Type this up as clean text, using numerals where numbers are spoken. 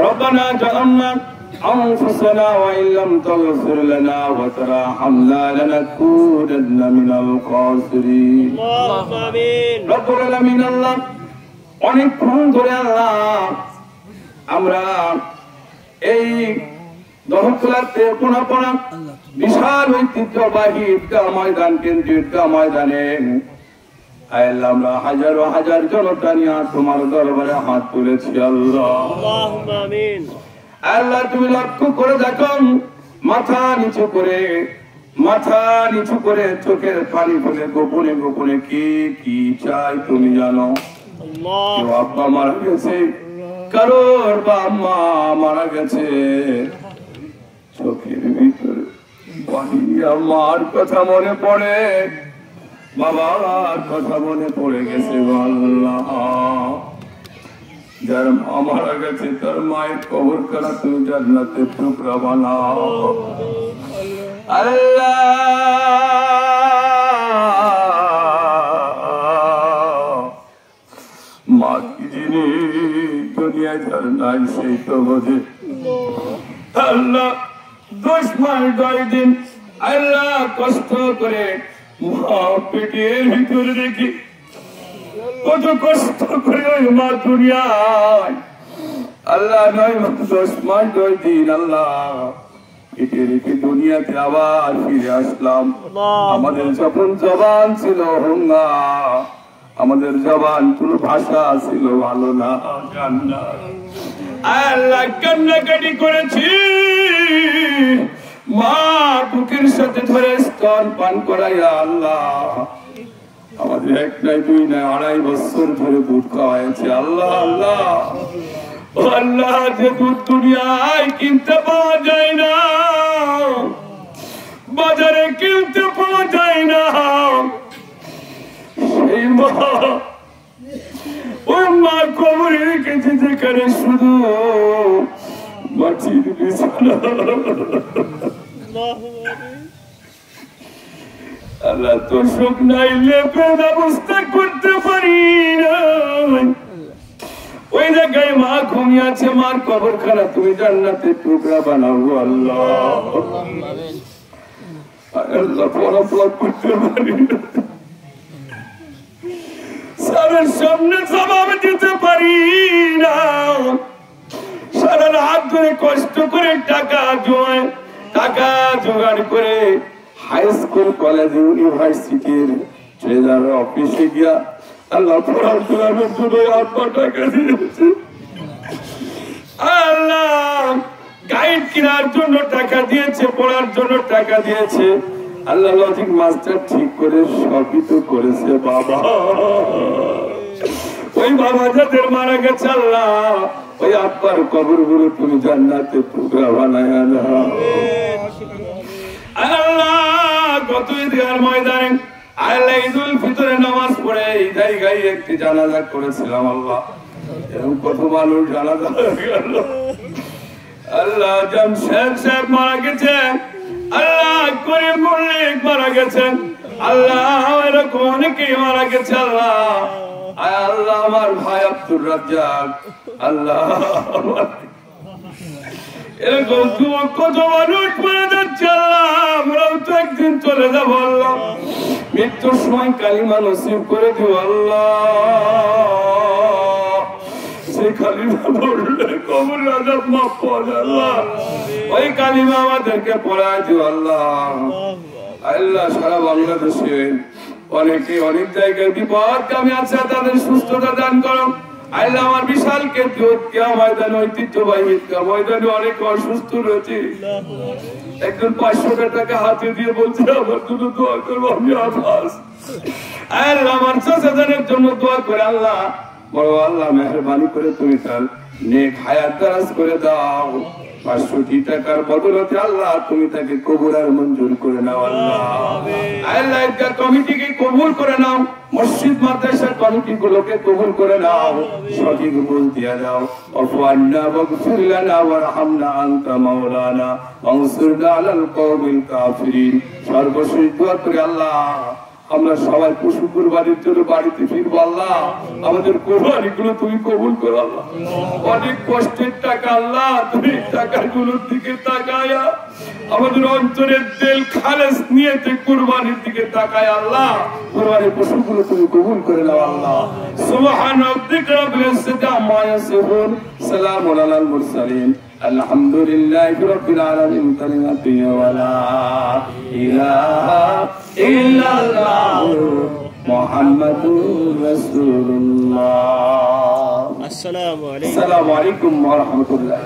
ربنا ظلمنا أنفسنا وإن لم تغفر لنا وترحمنا لنكونن من الخاسرين اللهم آمين رب العالمين الله অনেকক্ষণ ধরে আল্লাহ আমরা এই দহকলাতে কোনাপনা বিশাল ঐতিহ্যবাহী ঈদগাহ ময়দান কেন্দ্রীয় ঈদগাহ ময়দানে আল্লাহ আমরা হাজারো হাজার জনতা নিয়ে তোমার দরবারে হাত তুলেছি আল্লাহ اللهم آمين আল্লাহ তুমি লক্ষ্য করে দেখো মাথা নিচু করে চোখের পানি ফেলে গোপনে গোপনে কি চাই তুমি জানো الله কেউ আব্বা মারা গেছে কারোর বাবা মারা গেছে চোখের ভিতরে পানি আমার কথা মনে পড়ে বাবার কথা মনে পড়ে গেছে আল্লাহ যার মা মারা গেছে তার মায়ের কবর করা তুমি জান্নাতের টুকরা বানাও আল্লাহ মা কি জিনিস দুনিয়ায় যার নাই সেই তো বোঝে আল্লাহ 10 মাস 10 দিন আল্লাহ কষ্ট করে মা পেটের ভিতরে দেখি কত কষ্ট করে ওই মা দুনিয়ায় আল্লাহ 9 মাস 10 মাস 10 দিন আল্লাহ পেটে রেখে দুনিয়াতে আবার ফিরে আসলাম আমাদের যখন জবান ছিল হোঙ্গা আমাদের জবান কোন ভাষা ছিল ভালো না আল্লাহ কান্নাকাটি করেছি মা বুকের সাথে ধরে স্তন পান করাইয়া আল্লাহ আমাদের 1 নাই 2 নাই 2.5 বছর ধরে দুধ খাওয়াইছে আল্লাহ আল্লাহ ও আল্লাহ যে দুধ দুনিয়ায় কিনতে পাওয়া যায় না বাজারে কিনতে পাওয়া যায় না সেই মা ওই মা কবরে রেখেছে যেখানে শুধু মাটির বিছানা আল্লাহ তো সুখ নাই লেপের ব্যবস্থা করতে পারি না ওই জায়গায় মা ঘুমিয়ে আছে মার কবরখানা তুমি জান্নাতের টুকরা বানাও আল্লাহ আল্লাহ পড়াশোনা করতে পারি না স্যারের সামনে জবাব দিতে পারি না সারা রাত ধরে কষ্ট করে টাকা জোগাড় করে হাই স্কুল কলেজ ইউনিভার্সিটির ট্রেজারার অফিসে গিয়া আল্লাহ পড়াশোনার জন্য 8 টাকা দিয়েছে আল্লাহ গাইড কেনার জন্য টাকা দিয়েছে পড়ার জন্য টাকা দিয়েছে আল্লাহ লজিক মাস্টার ঠিক করে সবই তো করেছে বাবা ওই বাবা যাদের মারা গেছে আল্লাহ ওই আব্বার কবর গুলো তুমি জান্নাতের টুকরা বানায় দাও আল্লাহ গত ঈদের ময়দানে আল্লাহ ঈদুল ফিতরে নামাজ পড়ে এই জায়গায় একটি জানাজা করেছিলাম আল্লাহ এরকম কত মানুষ জানাজা গেল আল্লাহ জামশেদ সাহেব মারা গেছে আল্লাহ করে মল্লিক মারা গেছেন আল্লাহ এরকম অনেকেই মারা গেছে আল্লাহ আল্লাহ আমার ভাই আব্দুর রাজ্জাক আল্লাহ এরকম কত মানুষ মারা যাচ্ছে আল্লাহ আমরাও তো একদিন চলে যাবো আল্লাহ মৃত্যুর সময় কালিমা নসিব করে দিও আল্লাহ সে কালিমা পড়লে কবর আযাব মাফ করে আল্লাহ ওই কালিমা আমাদেরকে পড়ায় দিও আল্লাহ আল্লাহ সারা বাংলাদেশে অনেকে অনেক জায়গায় বিপদগামী আছে তাদের সুস্থতা দান করো আল্লাহ আমার বিশাল ঈদগাহ ময়দান ঐতিহ্যবাহী ঈদগাহ ময়দানে অনেক অসুস্থ রয়েছে একজন 500 টাকা হাতে দিয়ে বলছে আমার জন্য দোয়া করবো আমি আফাস আল্লাহ আমার চাচাদের জন্য দোয়া করে আল্লাহ বড় আল্লাহ মেহেরবানি করে তুমি তার নেক হায়াত দারাজ করে দাও 500 টাকার বদলতে আল্লাহ তুমি তাকে কবুল আর মঞ্জুর করে নাও আল্লাহ আল্লাহ ঈদগাহ কমিটিকে কবুল করে নাও মসজিদ মাদ্রাসা কমিটিগুলোকে কবুল করে নাও সঠিক বুঝ দিয়ে দাও আফওয়ান্না ওয়াগফির লানা ওয়ারহামনা আনতা মাওলানা ওয়ানসুরনা আলাল কওমিল কাফিরিন সর্বশেষ দোয়া করে আল্লাহ আমরা সবাই পশু কুরবানির জন্য বাড়িতে ফিরবো আল্লাহ আমাদের কুরবানি গুলো তুমি কবুল করো আল্লাহ অনেক কষ্টের টাকা আল্লাহ তুমি টাকাগুলোর দিকে তাকায়া আমাদের অন্তরের দিল খালেস নিয়েতে কুরবানির দিকে তাকায় আল্লাহ কুরবানির পশুগুলো তুমি কবুল করে নাও আল্লাহ সুবহান রাব্বিকা রাব্বিল ইজ্জাতি আম্মা ইয়াসিফুন সালামুন আলাল মুরসালিন আলহামদুলিল্লাহি রাব্বিল আলামিন কালিমাতু ওয়ালা ইলাহা ইল্লাল্লাহ মুহাম্মাদুর রাসূলুল্লাহ আসসালামু আলাইকুম আসসালামু আলাইকুম ওয়া রাহমাতুল্লাহ